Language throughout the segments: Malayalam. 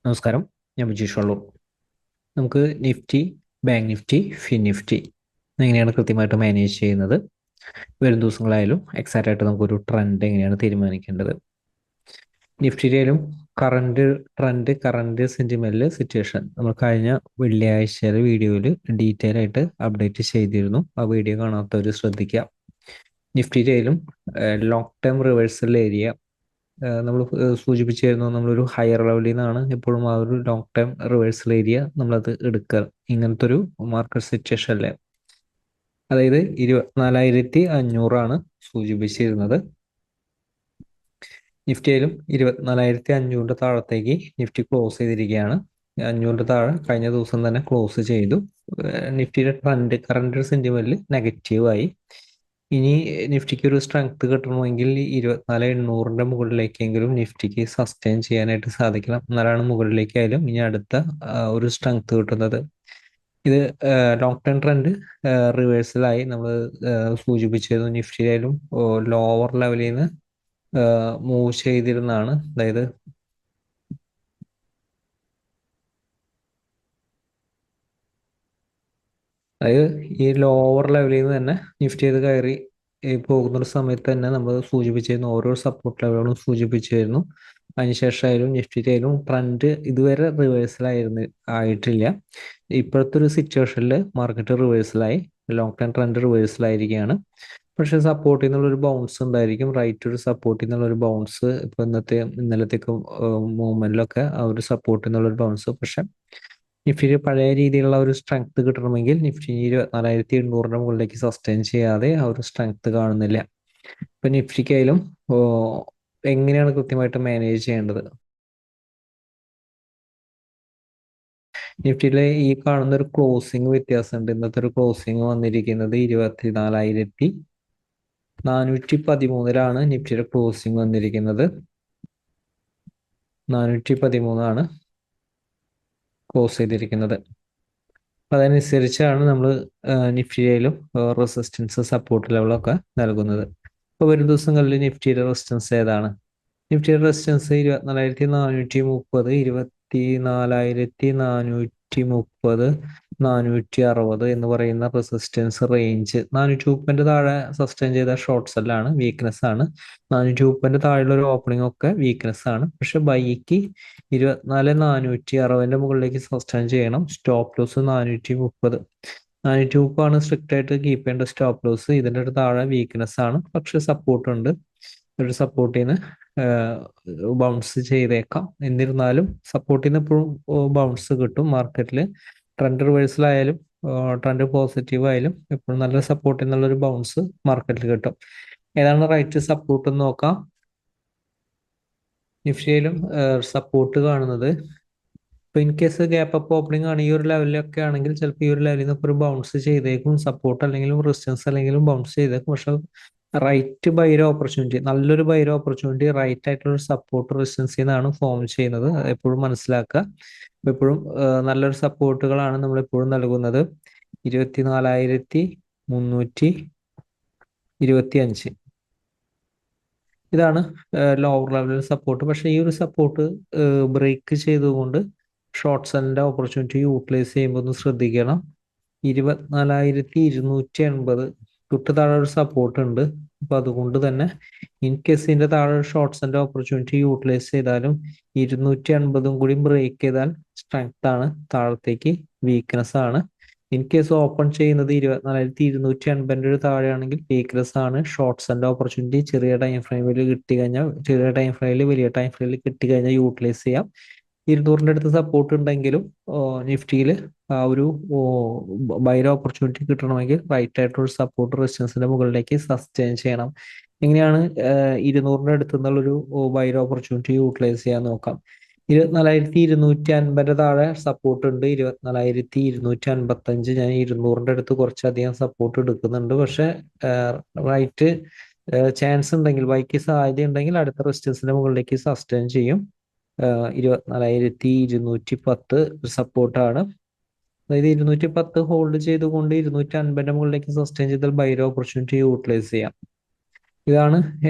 നമസ്കാരം, ഞാൻ ബിജീഷ് വള്ളൂർ. നമുക്ക് Nifty, bank Nifty, fin Nifty എങ്ങനെയാണ് കൃത്യമായിട്ട് മാനേജ് ചെയ്യുന്നത്, വരും ദിവസങ്ങളായാലും എക്സാക്റ്റ് ആയിട്ട് നമുക്കൊരു ട്രെൻഡ് എങ്ങനെയാണ് തീരുമാനിക്കേണ്ടത്. നിഫ്റ്റിയിലും കറണ്ട് സെന്റിമെന്റൽ സിറ്റുവേഷൻ നമ്മൾ കഴിഞ്ഞ വെള്ളിയാഴ്ചയുടെ വീഡിയോയിൽ ഡീറ്റെയിൽ ആയിട്ട് അപ്ഡേറ്റ് ചെയ്തിരുന്നു. ആ വീഡിയോ കാണാത്തവർ ശ്രദ്ധിക്കുക. നിഫ്റ്റിയിലും ലോങ് ടേം റിവേഴ്സൽ ഏരിയ നമ്മൾ സൂചിപ്പിച്ചിരുന്നു. നമ്മളൊരു ഹയർ ലെവലിൽ നിന്നാണ് എപ്പോഴും ആ ഒരു ലോങ് ടേം റിവേഴ്സൽ ഏരിയ നമ്മളത് എടുക്കുക. ഇങ്ങനത്തെ ഒരു മാർക്കറ്റ് സിറ്റുവേഷൻ അല്ലേ. അതായത് 24,500 സൂചിപ്പിച്ചിരുന്നത്. നിഫ്റ്റിയിലും 24,500 താഴത്തേക്ക് നിഫ്റ്റി ക്ലോസ് ചെയ്തിരിക്കുകയാണ്. 500 താഴെ കഴിഞ്ഞ ദിവസം തന്നെ ക്ലോസ് ചെയ്തു. നിഫ്റ്റിയുടെ കറണ്ട് സെന്റിമെന്റിൽ നെഗറ്റീവായി. ഇനി നിഫ്റ്റിക്ക് ഒരു സ്ട്രെങ്ത് കിട്ടണമെങ്കിൽ 24,800 മുകളിലേക്കെങ്കിലും നിഫ്റ്റിക്ക് സസ്റ്റെയിൻ ചെയ്യാനായിട്ട് സാധിക്കണം. എന്നാലാണ് മുകളിലേക്കായാലും ഇനി അടുത്ത ഒരു സ്ട്രെങ്ത് കിട്ടുന്നത്. ഇത് ലോങ് ടേം ട്രെൻഡ് റിവേഴ്സലായി നമ്മൾ സൂചിപ്പിച്ചിരുന്നു. നിഫ്റ്റിയിലും ലോവർ ലെവലിൽ നിന്ന് മൂവ് ചെയ്തിരുന്നതാണ്. അതായത് ഈ ലോവർ ലെവലിൽ നിന്ന് തന്നെ നിഫ്റ്റി ചെയ്ത് കയറി പോകുന്ന സമയത്ത് തന്നെ നമ്മൾ സൂചിപ്പിച്ചിരുന്നു, ഓരോ സപ്പോർട്ട് ലെവലുകളും സൂചിപ്പിച്ചിരുന്നു. അതിനുശേഷമായാലും നിഫ്റ്റിയിലായാലും ട്രെൻഡ് ഇതുവരെ ആയിട്ടില്ല. ഇപ്പോഴത്തെ ഒരു സിറ്റുവേഷനിൽ മാർക്കറ്റ് റിവേഴ്സലായി, ലോങ് ടേം ട്രെൻഡ് റിവേഴ്സലായിരിക്കുകയാണ്. പക്ഷെ സപ്പോർട്ടിൽ നിന്നുള്ളൊരു ബൗൺസ് ഉണ്ടായിരിക്കും. റൈറ്റ് ഒരു സപ്പോർട്ടിൽ നിന്നുള്ളൊരു ബൗൺസ് ഇപ്പോൾ ഇന്നലത്തേക്കും മൂവ്മെന്റിലൊക്കെ ആ ഒരു സപ്പോർട്ടിൽ നിന്നുള്ളൊരു ബൗൺസ്. പക്ഷെ നിഫ്റ്റിയിൽ പഴയ രീതിയിലുള്ള ഒരു സ്ട്രെങ്ത് കിട്ടണമെങ്കിൽ നിഫ്റ്റി 24,800 മുകളിലേക്ക് സസ്റ്റെയിൻ ചെയ്യാതെ ആ ഒരു സ്ട്രെങ്ത് കാണുന്നില്ല. ഇപ്പൊ നിഫ്റ്റിക്കായാലും എങ്ങനെയാണ് കൃത്യമായിട്ട് മാനേജ് ചെയ്യേണ്ടത്? നിഫ്റ്റിയിലെ ഈ കാണുന്ന ഒരു ക്ലോസിംഗ് വ്യത്യാസമുണ്ട്. ഇന്നത്തെ ഒരു ക്ലോസിംഗ് വന്നിരിക്കുന്നത് 24,413 നിഫ്റ്റിയുടെ ക്ലോസിംഗ് വന്നിരിക്കുന്നത്. 413 ക്ലോസ് ചെയ്തിരിക്കുന്നത്. അതനുസരിച്ചാണ് നമ്മൾ നിഫ്റ്റിയിലും റെസിസ്റ്റൻസ് സപ്പോർട്ട് ലെവലൊക്കെ നൽകുന്നത്. ഇപ്പോൾ വരും ദിവസങ്ങളിൽ നിഫ്റ്റിയുടെ റെസിസ്റ്റൻസ് ഏതാണ്? നിഫ്റ്റിയുടെ റെസിസ്റ്റൻസ് 24,430, 24,430, 460 എന്ന് പറയുന്ന റെസിസ്റ്റൻസ് റേഞ്ച്. 430 താഴെ സസ്റ്റെയിൻ ചെയ്ത ഷോർട്ട് സെല്ലാണ്, വീക്ക്നെസ് ആണ്. 430 താഴെയുള്ള ഒരു ഓപ്പണിംഗ് ഒക്കെ വീക്ക്നെസ് ആണ്. പക്ഷെ ബൈക്ക് 24,460 മുകളിലേക്ക് സസ്റ്റെയിൻ ചെയ്യണം. Stop loss 430. 430 സ്ട്രിക്റ്റ് ആയിട്ട് കീപ്പ് ചെയ്യേണ്ട സ്റ്റോപ്പ് ലോസ്. ഇതിൻ്റെ ഒരു താഴെ വീക്ക്നെസ് ആണ്, പക്ഷെ സപ്പോർട്ട് ഉണ്ട്. ഒരു സപ്പോർട്ടിൽ നിന്ന് ബൗൺസ് ചെയ്തേക്കാം. എന്നിരുന്നാലും സപ്പോർട്ടിൽ നിന്ന് എപ്പോഴും ബൗൺസ് കിട്ടും. മാർക്കറ്റിൽ ട്രെൻഡ് റിവേഴ്സലായാലും ട്രെൻഡ് പോസിറ്റീവ് ആയാലും എപ്പോഴും നല്ല സപ്പോർട്ടിൽ നിന്നുള്ളൊരു ബൗൺസ് മാർക്കറ്റിൽ കിട്ടും. ഏതാണ് റൈറ്റ് സപ്പോർട്ട് എന്ന് നോക്കാം. നിഫ്റ്റിയിലും സപ്പോർട്ട് കാണുന്നത്, ഇപ്പൊ in case gap up opening ആണ് ഈ ഒരു ലെവലിലൊക്കെ ആണെങ്കിൽ ചിലപ്പോൾ ഈ ഒരു ലെവലിൽ നിന്ന് ഒരു ബൗൺസ് ചെയ്തേക്കും. സപ്പോർട്ട് അല്ലെങ്കിലും റെസിസ്റ്റൻസ് അല്ലെങ്കിലും ബൗൺസ് ചെയ്തേക്കും. പക്ഷെ റൈറ്റ് ബൈര ഓപ്പർച്യൂണിറ്റി, നല്ലൊരു ബൈര ഓപ്പർച്യൂണിറ്റി റൈറ്റ് ആയിട്ടുള്ള സപ്പോർട്ട് റെസിസ്റ്റൻസിൽ നിന്നാണ് ഫോം ചെയ്യുന്നത്. എപ്പോഴും മനസ്സിലാക്കുക. എപ്പോഴും നല്ലൊരു സപ്പോർട്ടുകളാണ് നമ്മൾ എപ്പോഴും നൽകുന്നത്. 24,325 ഇതാണ് ലോവർ ലെവൽ സപ്പോർട്ട്. പക്ഷെ ഈ ഒരു സപ്പോർട്ട് ബ്രേക്ക് ചെയ്തുകൊണ്ട് ഷോർട്ട് സെല്ലിന്റെ ഓപ്പർച്യൂണിറ്റി യൂട്ടിലൈസ് ചെയ്യുമ്പോൾ ഒന്ന് ശ്രദ്ധിക്കണം. 24,280 തൊട്ട് താഴെ ഒരു സപ്പോർട്ട് ഉണ്ട്. അപ്പൊ അതുകൊണ്ട് തന്നെ ഇൻ കേസ് ഇതിന്റെ താഴെ ഷോർട്ട് സെല്ലിന്റെ ഓപ്പർച്യൂണിറ്റി യൂട്ടിലൈസ് ചെയ്താലും 280 കൂടി ബ്രേക്ക് ചെയ്താൽ സ്ട്രെങ്ത് ആണ്, താഴത്തേക്ക് വീക്ക്നെസ് ആണ്. ഇൻ കേസ് ഓപ്പൺ ചെയ്യുന്നത് 24,280 താഴെയാണെങ്കിൽ വീക്ക്നെസ് ആണ്. ഷോർട്ട് സെല്ലിന്റെ ഓപ്പർച്യൂണിറ്റി ചെറിയ ടൈം ഫ്രെയിമിൽ കിട്ടിക്കഴിഞ്ഞാൽ, ചെറിയ ടൈം ഫ്രെയിമിൽ വലിയ ടൈം ഫ്രെയിമിൽ കിട്ടിക്കഴിഞ്ഞാൽ യൂട്ടിലൈസ് ചെയ്യാം. 200 അടുത്ത് സപ്പോർട്ട് ഉണ്ടെങ്കിലും നിഫ്റ്റിയിൽ ആ ഒരു ബൈര ഓപ്പർച്യൂണിറ്റി കിട്ടണമെങ്കിൽ റൈറ്റ് ആയിട്ടുള്ള സപ്പോർട്ട് റെസിസ്റ്റൻസിന്റെ മുകളിലേക്ക് സസ്റ്റെയിൻ ചെയ്യണം. എങ്ങനെയാണ് 200 അടുത്ത് നിന്നുള്ളൊരു ബൈര ഓപ്പർച്യൂണിറ്റി യൂട്ടിലൈസ് ചെയ്യാൻ നോക്കാം. 24,250 താഴെ സപ്പോർട്ട് ഉണ്ട്. 24,255 ഞാൻ 200 അടുത്ത് കുറച്ചധികം സപ്പോർട്ട് എടുക്കുന്നുണ്ട്. പക്ഷെ റൈറ്റ് ചാൻസ് ഉണ്ടെങ്കിൽ, ബൈക്ക് സാധ്യത ഉണ്ടെങ്കിൽ അടുത്ത റെസിസ്റ്റൻസിന്റെ മുകളിലേക്ക് സസ്റ്റെയിൻ ചെയ്യും. 24,210 സപ്പോർട്ടാണ്. അതായത് 210 ഹോൾഡ് ചെയ്തുകൊണ്ട് 250 മുകളിലേക്ക് സസ്റ്റെയിൻ ചെയ്താൽ ബൈര ഓപ്പർച്യൂണിറ്റി യൂട്ടിലൈസ് ചെയ്യാം. ഇതാണ്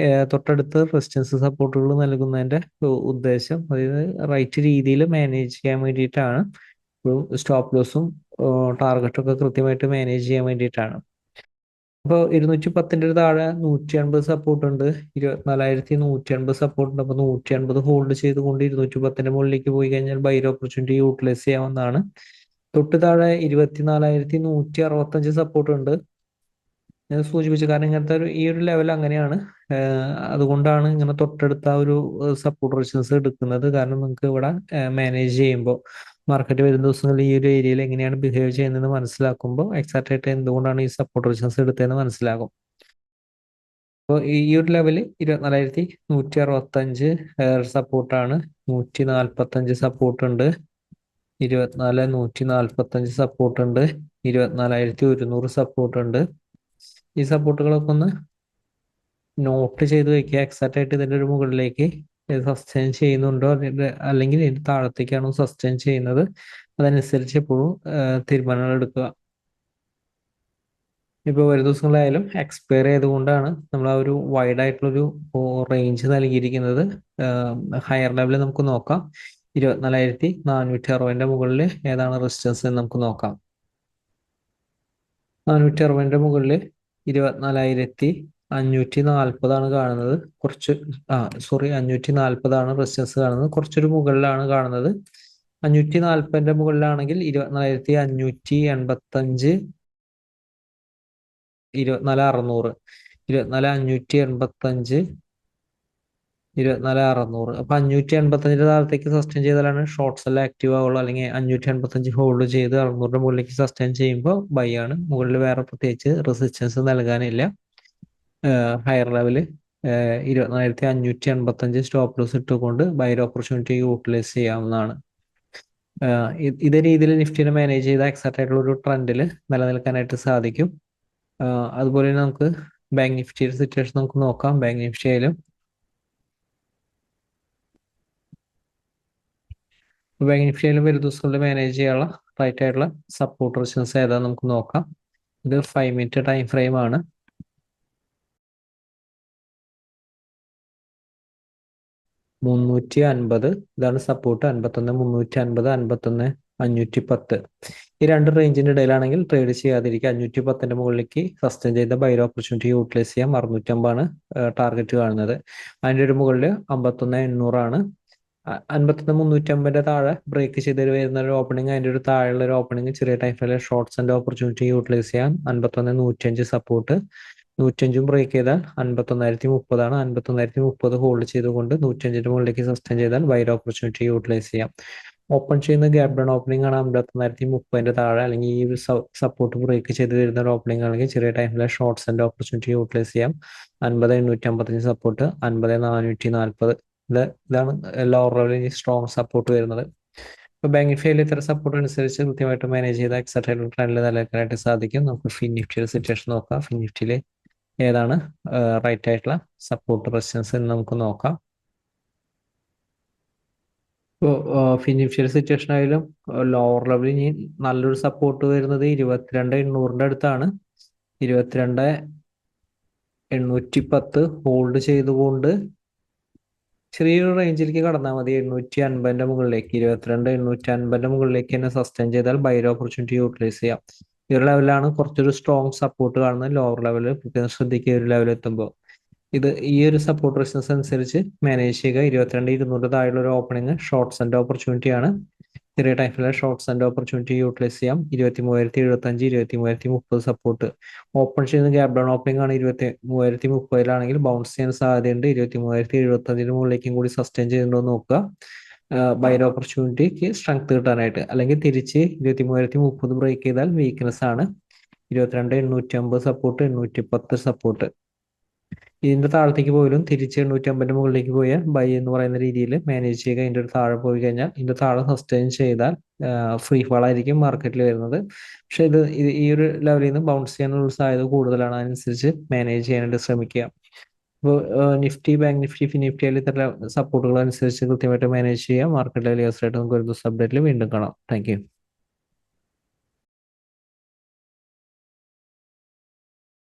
തൊട്ടടുത്ത് റെസിസ്റ്റൻസ് സപ്പോർട്ടുകൾ നൽകുന്നതിന്റെ ഉദ്ദേശം. അതായത് റൈറ്റ് രീതിയിൽ മാനേജ് ചെയ്യാൻ വേണ്ടിയിട്ടാണ്. സ്റ്റോപ്പ് ലോസും ടാർഗറ്റും ഒക്കെ കൃത്യമായിട്ട് മാനേജ് ചെയ്യാൻ വേണ്ടിയിട്ടാണ്. അപ്പോൾ 210ന്റെ താഴെ 180 സപ്പോർട്ട് ഉണ്ട്, 24,180 സപ്പോർട്ട് ഉണ്ട്. അപ്പോൾ 180 ഹോൾഡ് ചെയ്തുകൊണ്ട് 210ന്റെ മുകളിലേക്ക് പോയി കഴിഞ്ഞാൽ ബൈ ഓപ്പർച്യൂണിറ്റി യൂട്ടിലൈസ് ചെയ്യാവുന്നതാണ്. തൊട്ട് താഴെ 24,165 സപ്പോർട്ട് ഉണ്ട്. ഞാൻ സൂചിപ്പിച്ചു, കാരണം ഇങ്ങനത്തെ ഈ ഒരു ലെവൽ അങ്ങനെയാണ്. അതുകൊണ്ടാണ് ഇങ്ങനെ തൊട്ടടുത്ത ഒരു സപ്പോർട്ട് റെസിസ്റ്റൻസ് എടുക്കുന്നത്. കാരണം നിങ്ങൾക്ക് ഇവിടെ മാനേജ് ചെയ്യുമ്പോൾ മാർക്കറ്റ് വരുന്ന ദിവസങ്ങളിൽ ഈ ഒരു ഏരിയയിൽ എങ്ങനെയാണ് ബിഹേവ് ചെയ്യുന്നതെന്ന് മനസ്സിലാക്കുമ്പോൾ എക്സാക്റ്റ് ആയിട്ട് എന്തുകൊണ്ടാണ് ഈ സപ്പോർട്ട് റെസിസ്റ്റൻസ് എടുത്തതെന്ന് മനസ്സിലാകും. അപ്പോൾ ഈ ഒരു ലെവല് 24,165 സപ്പോർട്ടാണ്. 145 സപ്പോർട്ട് ഉണ്ട്, 145 സപ്പോർട്ട് ഉണ്ട്, 24,100 സപ്പോർട്ട് ഉണ്ട്. ഈ സപ്പോർട്ടുകളൊക്കെ ഒന്ന് നോട്ട് ചെയ്ത് വെക്കുക. എക്സാക്റ്റ് ആയിട്ട് ഇതിന്റെ ഒരു മുകളിലേക്ക് സസ്റ്റെയിൻ ചെയ്യുന്നുണ്ടോ അല്ലെങ്കിൽ ഇതിന്റെ താഴത്തേക്കാണോ സസ്റ്റെയിൻ ചെയ്യുന്നത്, അതനുസരിച്ച് എപ്പോഴും തീരുമാനങ്ങൾ എടുക്കുക. ഇപ്പോൾ ഒരു ദിവസങ്ങളായാലും എക്സ്പയർ ചെയ്തുകൊണ്ടാണ് നമ്മൾ ആ ഒരു വൈഡ് ആയിട്ടുള്ളൊരു റേഞ്ച് നൽകിയിരിക്കുന്നത്. ഹയർ ലെവലിൽ നമുക്ക് നോക്കാം. 24,460 മുകളിൽ ഏതാണ് റെസിസ്റ്റൻസ് എന്ന് നമുക്ക് നോക്കാം. 460 മുകളിൽ 24,540 കാണുന്നത്. കുറച്ച് 540 റെസിസ്റ്റൻസ് കാണുന്നത്. കുറച്ചൊരു മുകളിലാണ് കാണുന്നത്. 540 മുകളിലാണെങ്കിൽ 24,585, 24,600, 24,585, 24,600. അപ്പൊ 585 താഴത്തേക്ക് സസ്റ്റെയിൻ ചെയ്താലാണ് ഷോർട്ട്സ് എല്ലാം ആക്റ്റീവ് ആവുള്ളൂ. അല്ലെങ്കിൽ 585 ഹോൾഡ് ചെയ്ത് 600 മുകളിലേക്ക് സസ്റ്റെയിൻ ചെയ്യുമ്പോൾ ബൈ ആണ്. മുകളിൽ വേറെ പ്രത്യേകിച്ച് റെസിസ്റ്റൻസ് നൽകാനില്ല. ഹയർ ലെവല് 24,585 സ്റ്റോപ്പ് ലോസ് ഇട്ടുകൊണ്ട് ബൈ ഓപ്പർച്യൂണിറ്റി യൂട്ടിലൈസ് ചെയ്യാവുന്നതാണ്. ഇതേ രീതിയിൽ നിഫ്റ്റിനെ മാനേജ് ചെയ്ത എക്സാക്റ്റ് ആയിട്ടുള്ള ഒരു ട്രെൻഡിൽ നിലനിൽക്കാനായിട്ട് സാധിക്കും. അതുപോലെ തന്നെ നമുക്ക് ബാങ്ക് നിഫ്റ്റിയുടെ സിറ്റുവേഷൻ നമുക്ക് നോക്കാം. ബാങ്ക് നിഫ്റ്റി ആയാലും ബാങ്ക് നിഫ്റ്റിയിലും വരും ദിവസങ്ങളിൽ മാനേജ് ചെയ്യാനുള്ള റൈറ്റ് ആയിട്ടുള്ള സപ്പോർട്ട് റെസിസ്റ്റൻസ് ഏതാണെന്ന് നമുക്ക് നോക്കാം. ഇത് 5 മിനിറ്റ് ടൈം ഫ്രെയിം ആണ്. 350 ഇതാണ് സപ്പോർട്ട്. 51,350, 51,510. ഈ രണ്ട് റേഞ്ചിന്റെ ഇടയിലാണെങ്കിൽ ട്രേഡ് ചെയ്യാതിരിക്കുക. 510ന്റെ മുകളിലേക്ക് സസ്റ്റെയിൻ ചെയ്ത ബൈ ഓപ്പർച്യൂണിറ്റി യൂട്ടിലൈസ് ചെയ്യാം. 650 ടാർഗറ്റ് കാണുന്നത്. അതിന്റെ ഒരു മുകളിൽ 51,800 ആണ്. 51,350 താഴെ ബ്രേക്ക് ചെയ്ത് വരുന്ന ഒരു ഓപ്പണിംഗ്, അതിന്റെ ഒരു താഴെയുള്ള ഒരു ഓപ്പണിംഗ് ചെറിയ ടൈം ഫ്രെയിമിലെ ഷോർട്ട്സ് ആൻഡ് ഓപ്പർച്യൂണിറ്റി യൂട്ടിലൈസ് ചെയ്യാം. 51,105 സപ്പോർട്ട്. 105 ബ്രേക്ക് ചെയ്താൽ 51,030 ആണ്. 51,030 ഹോൾഡ് ചെയ്തുകൊണ്ട് 105ന്റെ മുകളിലേക്ക് സസ്റ്റെയിൻ ചെയ്താൽ ബൈ ഓപ്പർച്യൂണിറ്റി യൂട്ടിലൈസ് ചെയ്യാം. ഓപ്പൺ ചെയ്യുന്ന ഗ്യാപ് ഡൗൺ ഓപ്പണിംഗ് ആണ് 51,030 താഴെ, അല്ലെങ്കിൽ ഈ സപ്പോർട്ട് ബ്രേക്ക് ചെയ്ത് വരുന്ന ഒരു ഓപ്പണിംഗ് ആണെങ്കിൽ ചെറിയ ടൈമിലെ ഷോർട്ട്സ് ആൻഡ് ഓപ്പർച്യൂണിറ്റി യൂട്ടിലൈസ് ചെയ്യാം. 50,855 സപ്പോർട്ട്, 50,440. ഇതാണ് ലോവർ ലെവലിൽ സ്ട്രോങ് സപ്പോർട്ട് വരുന്നത്. ഇപ്പൊ ബാങ്ക് നിഫ്റ്റിയിൽ ഇത്തരം സപ്പോർട്ട് അനുസരിച്ച് കൃത്യമായിട്ട് മാനേജ് ചെയ്ത എക്സെട്ര ട്രെൻഡിൽ നിലനിൽക്കാനായിട്ട് സാധിക്കും. നമുക്ക് ഫിൻ നിഫ്റ്റിയുടെ സിറ്റുവേഷൻ നോക്കാം. ഫിൻ നിഫ്റ്റിയിൽ ഏതാണ് റൈറ്റ് ആയിട്ടുള്ള സപ്പോർട്ട് റെസിസ്റ്റൻസ് എന്ന് നമുക്ക് നോക്കാം. ഇപ്പോൾ ഫിൻ നിഫ്റ്റിയുടെ സിറ്റുവേഷൻ ആയാലും ലോവർ ലെവലിൽ ഇനി നല്ലൊരു സപ്പോർട്ട് വരുന്നത് 22,800 അടുത്താണ്. 22,810 ഹോൾഡ് ചെയ്തുകൊണ്ട് ചെറിയൊരു റേഞ്ചിലേക്ക് കടന്നാൽ മതി. 850 മുകളിലേക്ക്, 22,850 മുകളിലേക്ക് തന്നെ സസ്റ്റെയിൻ ചെയ്താൽ ബൈ ഓപ്പർച്യൂണിറ്റി യൂട്ടിലൈസ് ചെയ്യാം. ഈ ഒരു ലെവലാണ് കുറച്ചൊരു സ്ട്രോങ് സപ്പോർട്ട് കാണുന്നത്. ലോവർ ലെവലിൽ പ്രത്യേകം ശ്രദ്ധിക്കുക. ഒരു ലെവൽ എത്തുമ്പോൾ ഈ ഒരു സപ്പോർട്ട് റെസിസ്റ്റൻസ് അനുസരിച്ച് മാനേജ് ചെയ്യുക. 22,200 താഴെയുള്ള ഒരു ഓപ്പണിംഗ് ഷോർട്ട്സ് ആൻഡ് ഓപ്പർച്യൂണിറ്റി ആണ്. ചെറിയ ടൈമിലെ ഷോർട്ട്സ് ആൻഡ് ഓപ്പർച്യൂണിറ്റി യൂട്ടിലൈസ് ചെയ്യാം. 23,075, 23,030 സപ്പോർട്ട്. ഓപ്പൺ ചെയ്യുന്ന ഗ്യാപ് ഡൗൺ ഓപ്പണിംഗ് ആണ്. 23,030 ബൗൺസ് ചെയ്യാൻ സാധ്യതയുണ്ട്. 23,075 മുകളിലേക്കും കൂടി സസ്റ്റെയിൻ ചെയ്യുന്നുണ്ടോ നോക്കുക ബൈ ഓപ്പർച്യൂണിറ്റിക്ക് സ്ട്രെങ്ത് കിട്ടാനായിട്ട്. അല്ലെങ്കിൽ തിരിച്ച് 23,030 ബ്രേക്ക് ചെയ്താൽ വീക്ക്നെസ് ആണ്. 22,850 സപ്പോർട്ട്, 810 സപ്പോർട്ട്. ഇതിന്റെ താഴത്തേക്ക് പോയാലും തിരിച്ച് 850 മുകളിലേക്ക് പോയാൽ ബൈ എന്ന് പറയുന്ന രീതിയിൽ മാനേജ് ചെയ്യുക. ഇതിന്റെ ഒരു താഴെ പോയി കഴിഞ്ഞാൽ ഇതിന്റെ താഴെ സസ്റ്റെയിൻ ചെയ്താൽ ഫ്രീ ഫാൾ ആയിരിക്കും മാർക്കറ്റിൽ വരുന്നത്. പക്ഷെ ഈ ഒരു ലെവലിൽ നിന്ന് ബൗൺസ് ചെയ്യാനുള്ള സാധ്യത കൂടുതലാണ്. അതിനനുസരിച്ച് മാനേജ് ചെയ്യാനായിട്ട് ശ്രമിക്കുക. ഇപ്പോൾ Nifty, bank Nifty, fin Nifty അതിൽ ഇത്തരം സപ്പോർട്ടുകൾ അനുസരിച്ച് കൃത്യമായിട്ട് മാനേജ് ചെയ്യുക. മാർക്കറ്റ് ലെവൽ നമുക്ക് ഒരു ദിവസം അപ്ഡേറ്റിൽ വീണ്ടും കാണാം. Thank you.